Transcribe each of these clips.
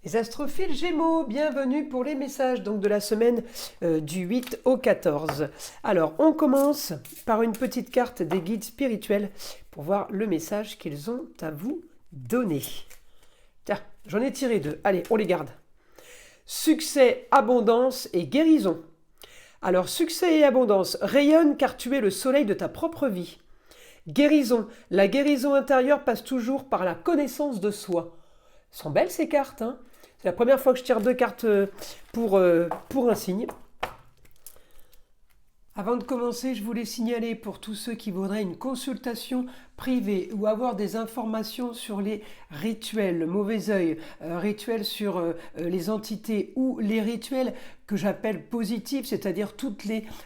Les astrophiles Gémeaux, bienvenue pour les messages donc de la semaine du 8 au 14. Alors, on commence par une petite carte des guides spirituels pour voir le message qu'ils ont à vous donner. Tiens, j'en ai tiré deux. Allez, on les garde. Succès, abondance et guérison. Alors, succès et abondance, rayonne car tu es le soleil de ta propre vie. Guérison, la guérison intérieure passe toujours par la connaissance de soi. Elles sont belles ces cartes, hein. C'est la première fois que je tire deux cartes pour un signe. Avant de commencer, je voulais signaler pour tous ceux qui voudraient une consultation privée ou avoir des informations sur les rituels, le mauvais œil, rituels sur les entités ou les rituels que j'appelle positifs, c'est-à-dire tout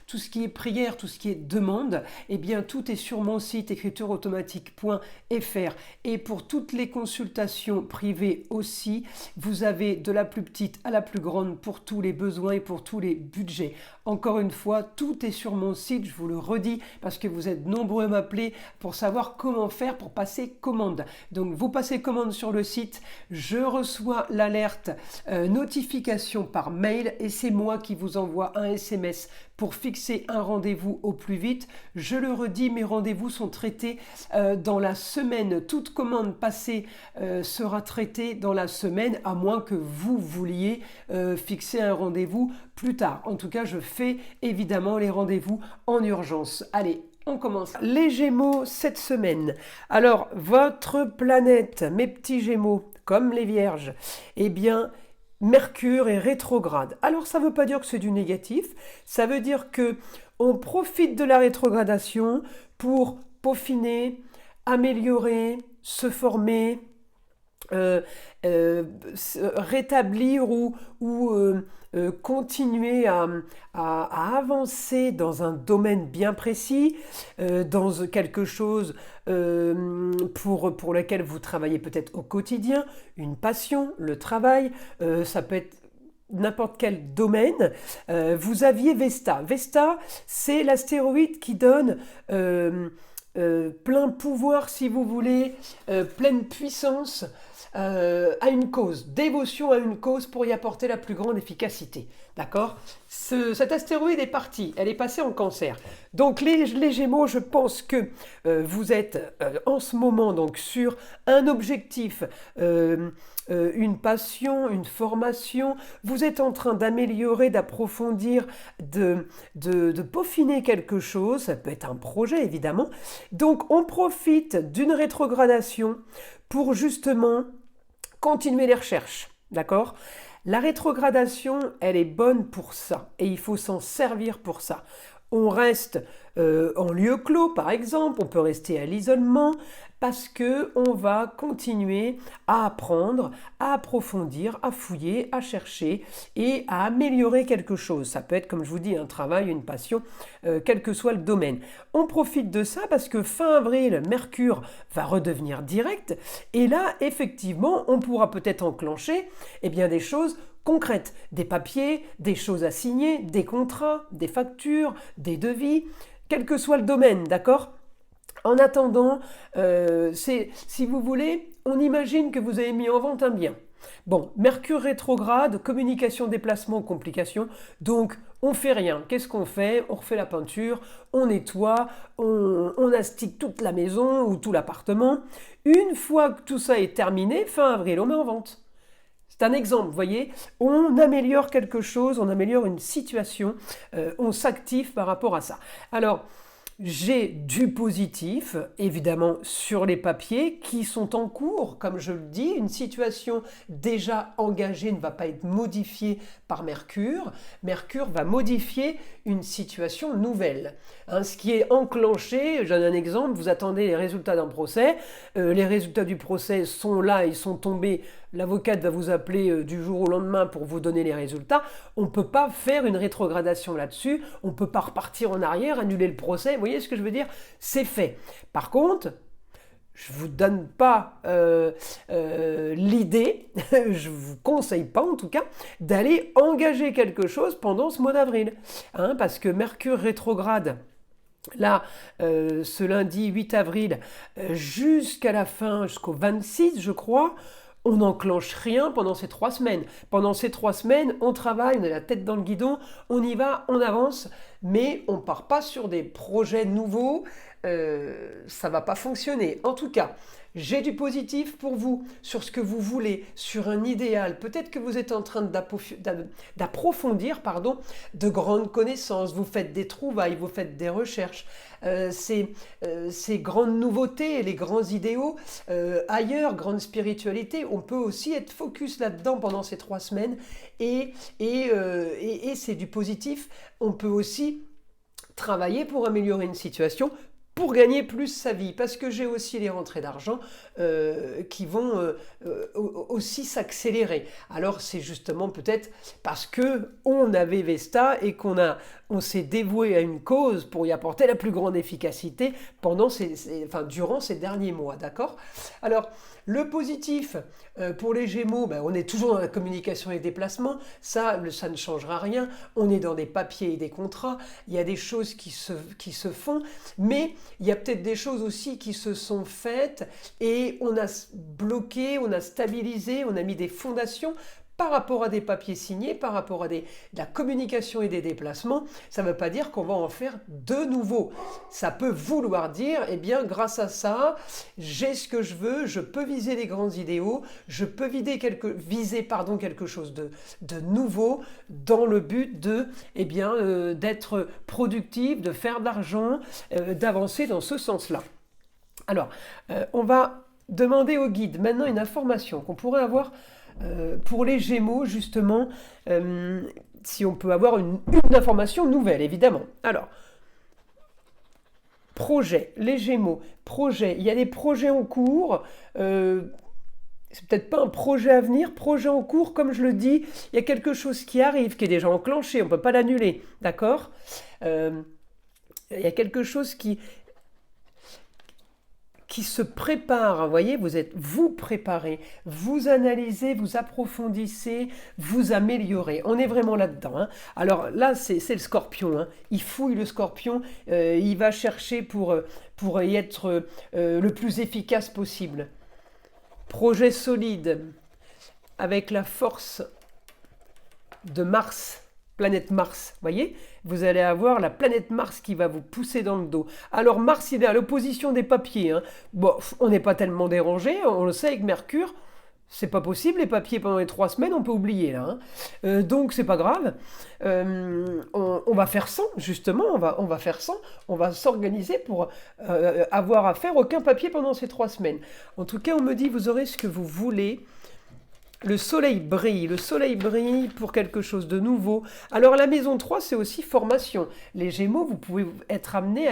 ce qui est prière, tout ce qui est demande, eh bien tout est sur mon site écritureautomatique.fr. Et pour toutes les consultations privées aussi, vous avez de la plus petite à la plus grande pour tous les besoins et pour tous les budgets. Encore une fois, tout est sur mon site, je vous le redis, parce que vous êtes nombreux à m'appeler pour savoir comment faire pour passer commande. Donc vous passez commande sur le site, je reçois l'alerte notification par mail et c'est moi qui vous envoie un SMS pour fixer un rendez-vous au plus vite. Je le redis, mes rendez-vous sont traités dans la semaine. Toute commande passée sera traitée dans la semaine, à moins que vous vouliez fixer un rendez-vous plus tard. En tout cas, je fais évidemment les rendez-vous en urgence. Allez, on commence. Les Gémeaux cette semaine. Alors, votre planète, mes petits Gémeaux, comme les Vierges, eh bien, Mercure est rétrograde. Alors, ça ne veut pas dire que c'est du négatif. Ça veut dire que on profite de la rétrogradation pour peaufiner, améliorer, se former, rétablir ou continuer à avancer dans un domaine bien précis, dans quelque chose pour lequel vous travaillez peut-être au quotidien, une passion, le travail, ça peut être n'importe quel domaine. Vous aviez Vesta. Vesta, c'est l'astéroïde qui donne plein pouvoir, si vous voulez, pleine puissance à une cause, dévotion à une cause pour y apporter la plus grande efficacité. D'accord ? Cet astéroïde est parti, elle est passée en Cancer. Donc les Gémeaux, je pense que vous êtes en ce moment donc sur un objectif, une passion, une formation. Vous êtes en train d'améliorer, d'approfondir, de peaufiner quelque chose. Ça peut être un projet évidemment. Donc on profite d'une rétrogradation pour justement continuer les recherches, d'accord ? La rétrogradation, elle est bonne pour ça, et il faut s'en servir pour ça. On reste en lieu clos, par exemple, on peut rester à l'isolement, parce qu'on va continuer à apprendre, à approfondir, à fouiller, à chercher et à améliorer quelque chose. Ça peut être, comme je vous dis, un travail, une passion, quel que soit le domaine. On profite de ça parce que fin avril, Mercure va redevenir direct et là, effectivement, on pourra peut-être enclencher des choses concrètes, des papiers, des choses à signer, des contrats, des factures, des devis, quel que soit le domaine, d'accord ? En attendant, si vous voulez, on imagine que vous avez mis en vente un bien. Bon, Mercure rétrograde, communication, déplacement, complications, donc on fait rien. Qu'est-ce qu'on fait ? On refait la peinture, on nettoie, on astique toute la maison ou tout l'appartement. Une fois que tout ça est terminé, fin avril, on met en vente. C'est un exemple, vous voyez, on améliore quelque chose, on améliore une situation, on s'active par rapport à ça. Alors, j'ai du positif, évidemment, sur les papiers qui sont en cours. Comme je le dis, une situation déjà engagée ne va pas être modifiée par Mercure. Mercure va modifier une situation nouvelle. Ce qui est enclenché, je donne un exemple, vous attendez les résultats d'un procès, les résultats du procès sont là, ils sont tombés, l'avocate va vous appeler du jour au lendemain pour vous donner les résultats. On ne peut pas faire une rétrogradation là-dessus, on ne peut pas repartir en arrière, annuler le procès, vous voyez ce que je veux dire ? C'est fait. Par contre, je ne vous donne pas l'idée, je ne vous conseille pas en tout cas, d'aller engager quelque chose pendant ce mois d'avril. Parce que Mercure rétrograde, là, ce lundi 8 avril, jusqu'à la fin, jusqu'au 26, je crois, on n'enclenche rien pendant ces 3 semaines. Pendant ces 3 semaines, on travaille, on a la tête dans le guidon, on y va, on avance, mais on ne part pas sur des projets nouveaux, ça ne va pas fonctionner. En tout cas, j'ai du positif pour vous sur ce que vous voulez, sur un idéal. Peut-être que vous êtes en train d'approfondir de grandes connaissances. Vous faites des trouvailles, vous faites des recherches. Ces grandes nouveautés, les grands idéaux, ailleurs, grande spiritualité, on peut aussi être focus là-dedans pendant ces 3 semaines. Et c'est du positif. On peut aussi travailler pour améliorer une situation, pour gagner plus sa vie, parce que j'ai aussi les rentrées d'argent qui vont aussi s'accélérer. Alors c'est justement peut-être parce que on avait Vesta et on s'est dévoué à une cause pour y apporter la plus grande efficacité durant ces derniers mois, d'accord? Alors le positif pour les Gémeaux, on est toujours dans la communication et déplacement, ça ne changera rien. On est dans des papiers et des contrats, il y a des choses qui se font, mais il y a peut-être des choses aussi qui se sont faites et on a bloqué, on a stabilisé, on a mis des fondations par rapport à des papiers signés, par rapport à de la communication et des déplacements. Ça ne veut pas dire qu'on va en faire de nouveau. Ça peut vouloir dire, eh bien, grâce à ça, j'ai ce que je veux, je peux viser les grands idéaux, je peux viser quelque chose de nouveau dans le but d'être productif, de faire de l'argent, d'avancer dans ce sens-là. Alors, on va demander au guide maintenant une information qu'on pourrait avoir pour les Gémeaux, justement, si on peut avoir une information nouvelle, évidemment. Alors, projet, les Gémeaux, projet, il y a des projets en cours, c'est peut-être pas un projet à venir, projet en cours, comme je le dis, il y a quelque chose qui arrive, qui est déjà enclenché, on ne peut pas l'annuler, d'accord? Il y a quelque chose qui se prépare, vous voyez, vous préparez, vous analysez, vous approfondissez, vous améliorez. On est vraiment là-dedans. Hein. Alors là, c'est le Scorpion. Hein. Il fouille le Scorpion, il va chercher pour y être le plus efficace possible. Projet solide, avec la force de Mars, planète Mars, vous voyez, vous allez avoir la planète Mars qui va vous pousser dans le dos. Alors Mars, il est à l'opposition des papiers. Hein. Bon, on n'est pas tellement dérangé, on le sait avec Mercure, c'est pas possible, les papiers pendant les 3 semaines, on peut oublier là. Hein. Donc c'est pas grave, on va faire sans, justement, on va faire sans, on va s'organiser pour avoir à faire aucun papier pendant ces 3 semaines. En tout cas, on me dit, vous aurez ce que vous voulez. Le soleil brille pour quelque chose de nouveau. Alors la maison 3, c'est aussi formation. Les Gémeaux, vous pouvez être amené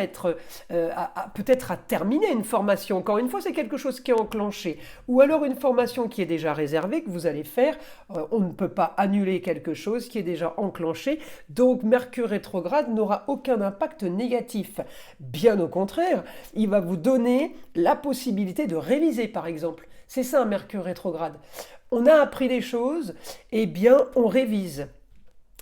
peut-être à terminer une formation. Encore une fois, c'est quelque chose qui est enclenché. Ou alors une formation qui est déjà réservée, que vous allez faire. On ne peut pas annuler quelque chose qui est déjà enclenché. Donc Mercure rétrograde n'aura aucun impact négatif. Bien au contraire, il va vous donner la possibilité de réviser, par exemple. C'est ça un Mercure rétrograde. On a appris des choses, eh bien on révise.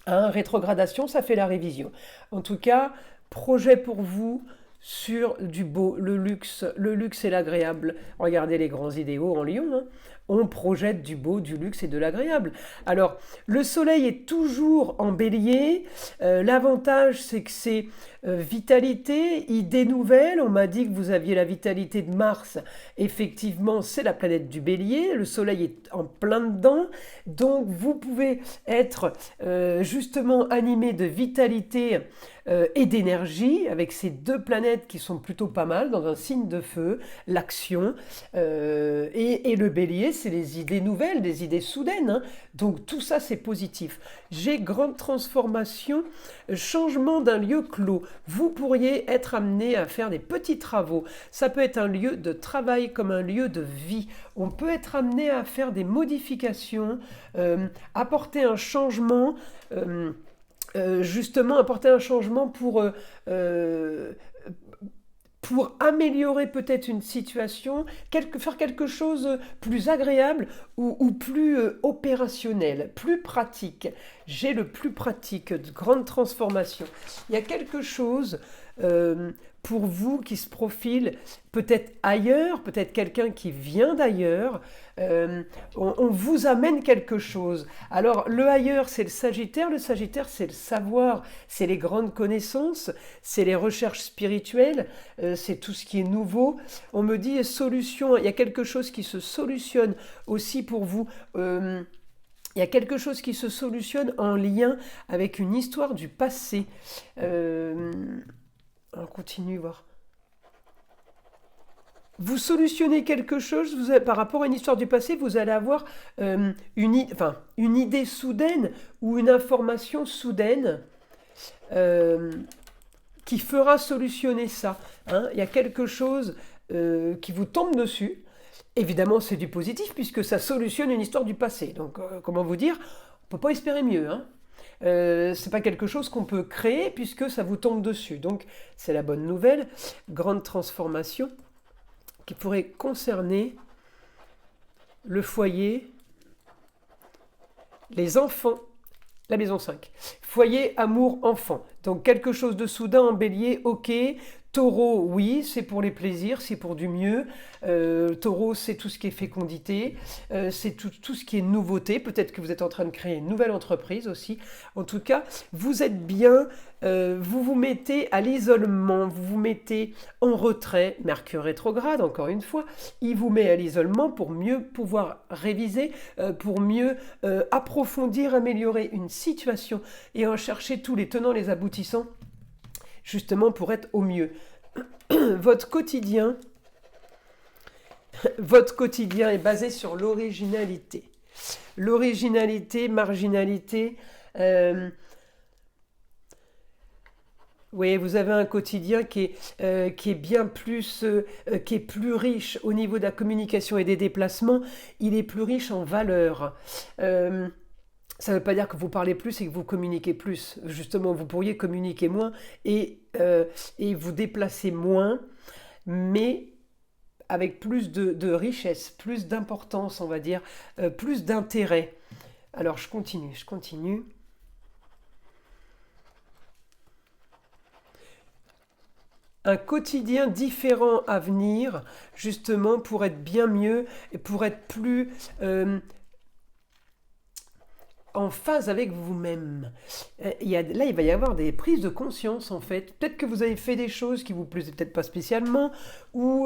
Hein, rétrogradation, ça fait la révision. En tout cas, projet pour vous sur du beau, le luxe et l'agréable. Regardez les grands idéaux en Lion, hein. On projette du beau, du luxe et de l'agréable. Alors, le soleil est toujours en bélier. L'avantage, c'est que c'est vitalité, idées nouvelles. On m'a dit que vous aviez la vitalité de Mars. Effectivement, c'est la planète du bélier. Le soleil est en plein dedans. Donc, vous pouvez être justement animé de vitalité et d'énergie avec ces 2 planètes qui sont plutôt pas mal dans un signe de feu, l'action et le bélier, c'est les idées nouvelles, des idées soudaines. Hein. Donc tout ça, c'est positif. J'ai grande transformation, changement d'un lieu clos. Vous pourriez être amené à faire des petits travaux. Ça peut être un lieu de travail comme un lieu de vie. On peut être amené à faire des modifications, apporter un changement. Justement apporter un changement pour améliorer peut-être une situation, faire quelque chose plus agréable ou plus opérationnel, plus pratique. J'ai le plus pratique, de grande transformation. Il y a quelque chose pour vous qui se profile peut-être ailleurs, peut-être quelqu'un qui vient d'ailleurs. On vous amène quelque chose. Alors le ailleurs, c'est le Sagittaire, c'est le savoir, c'est les grandes connaissances, c'est les recherches spirituelles, c'est tout ce qui est nouveau. On me dit solution, il y a quelque chose qui se solutionne aussi pour vous. Il y a quelque chose qui se solutionne en lien avec une histoire du passé. On continue voir. Vous solutionnez quelque chose par rapport à une histoire du passé, vous allez avoir une idée soudaine ou une information soudaine qui fera solutionner ça. Hein. Il y a quelque chose qui vous tombe dessus. Évidemment, c'est du positif puisque ça solutionne une histoire du passé. Donc, comment vous dire, on ne peut pas espérer mieux. Hein. C'est pas quelque chose qu'on peut créer puisque ça vous tombe dessus. Donc, c'est la bonne nouvelle. Grande transformation qui pourrait concerner le foyer, les enfants, la maison 5. Foyer, amour, enfant. Donc, quelque chose de soudain en bélier, ok. Taureau, oui, c'est pour les plaisirs, c'est pour du mieux. Taureau, c'est tout ce qui est fécondité, c'est tout ce qui est nouveauté. Peut-être que vous êtes en train de créer une nouvelle entreprise aussi. En tout cas, vous êtes bien, vous vous mettez à l'isolement, vous vous mettez en retrait. Mercure rétrograde, encore une fois, il vous met à l'isolement pour mieux pouvoir réviser, pour mieux approfondir, améliorer une situation et en chercher tous les tenants, les aboutissants, justement pour être au mieux. Votre quotidien est basé sur l'originalité. L'originalité, marginalité. Oui, vous avez un quotidien qui est bien plus, qui est plus riche au niveau de la communication et des déplacements. Il est plus riche en valeurs. Ça ne veut pas dire que vous parlez plus et que vous communiquez plus. Justement, vous pourriez communiquer moins et vous déplacer moins, mais avec plus de richesse, plus d'importance, on va dire, plus d'intérêt. Alors, je continue. Un quotidien différent à venir, justement, pour être bien mieux et pour être plus en phase avec vous-même. Là, il va y avoir des prises de conscience, en fait. Peut-être que vous avez fait des choses qui vous plaisaient peut-être pas spécialement, ou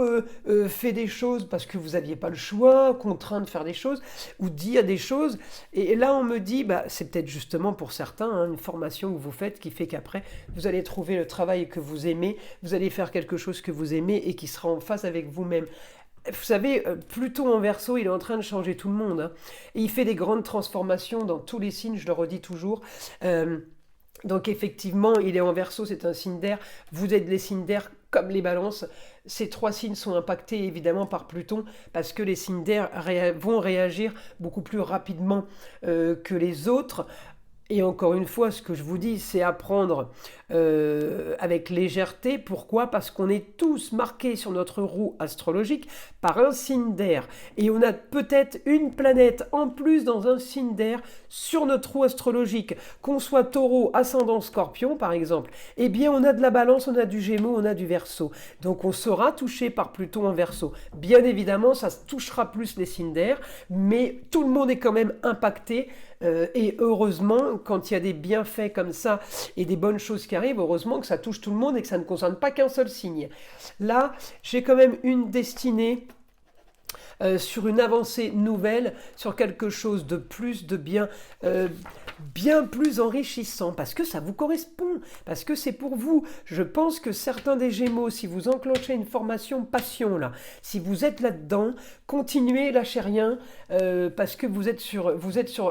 fait des choses parce que vous n'aviez pas le choix, contraint de faire des choses, ou dire des choses. Et là, on me dit, c'est peut-être justement pour certains, hein, une formation que vous faites qui fait qu'après, vous allez trouver le travail que vous aimez, vous allez faire quelque chose que vous aimez et qui sera en phase avec vous-même. Vous savez, Pluton en Verseau, il est en train de changer tout le monde. Hein. Et il fait des grandes transformations dans tous les signes, je le redis toujours. Donc effectivement, il est en Verseau, c'est un signe d'air. Vous êtes les signes d'air comme les balances. Ces trois signes sont impactés évidemment par Pluton parce que les signes d'air vont réagir beaucoup plus rapidement que les autres. Et encore une fois, ce que je vous dis, c'est apprendre avec légèreté. Pourquoi ? Parce qu'on est tous marqués sur notre roue astrologique par un signe d'air. Et on a peut-être une planète en plus dans un signe d'air sur notre roue astrologique. Qu'on soit taureau, ascendant scorpion par exemple, eh bien on a de la balance, on a du gémeaux, on a du verseau. Donc on sera touché par Pluton en verseau. Bien évidemment, ça touchera plus les signes d'air, mais tout le monde est quand même impacté. Et heureusement, quand il y a des bienfaits comme ça et des bonnes choses qui arrivent, heureusement que ça touche tout le monde et que ça ne concerne pas qu'un seul signe. Là, j'ai quand même une destinée sur une avancée nouvelle, sur quelque chose de plus, de bien plus enrichissant, parce que ça vous correspond, parce que c'est pour vous. Je pense que certains des Gémeaux, si vous enclenchez une formation passion, là, si vous êtes là-dedans, continuez, lâchez rien, parce que vous êtes sur,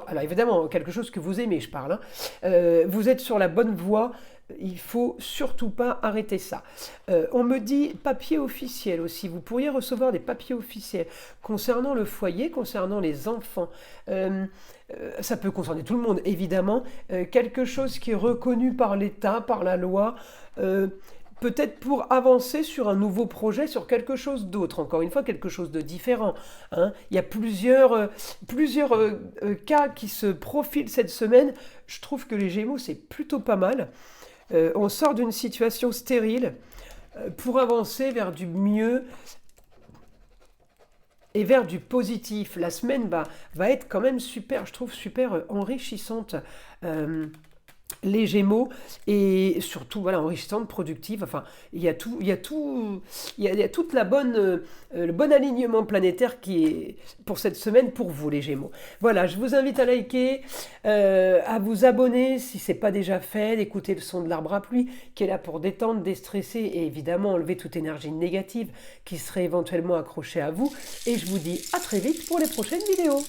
alors évidemment, quelque chose que vous aimez, je parle, hein, vous êtes sur la bonne voie. Il faut surtout pas arrêter ça. On me dit papier officiel aussi. Vous pourriez recevoir des papiers officiels concernant le foyer, concernant les enfants. Ça peut concerner tout le monde, évidemment. Quelque chose qui est reconnu par l'État, par la loi. Peut-être pour avancer sur un nouveau projet, sur quelque chose d'autre. Encore une fois, quelque chose de différent. Hein. Il y a plusieurs cas qui se profilent cette semaine. Je trouve que les Gémeaux, c'est plutôt pas mal. On sort d'une situation stérile. pour avancer vers du mieux et vers du positif. La semaine va être quand même super, je trouve super enrichissante. Les Gémeaux et surtout voilà enrichissante, productive. Enfin, il y a toute la bonne, le bon alignement planétaire qui est pour cette semaine pour vous les Gémeaux. Voilà, je vous invite à liker, à vous abonner si c'est pas déjà fait, d'écouter le son de l'arbre à pluie qui est là pour détendre, déstresser et évidemment enlever toute énergie négative qui serait éventuellement accrochée à vous. Et je vous dis à très vite pour les prochaines vidéos.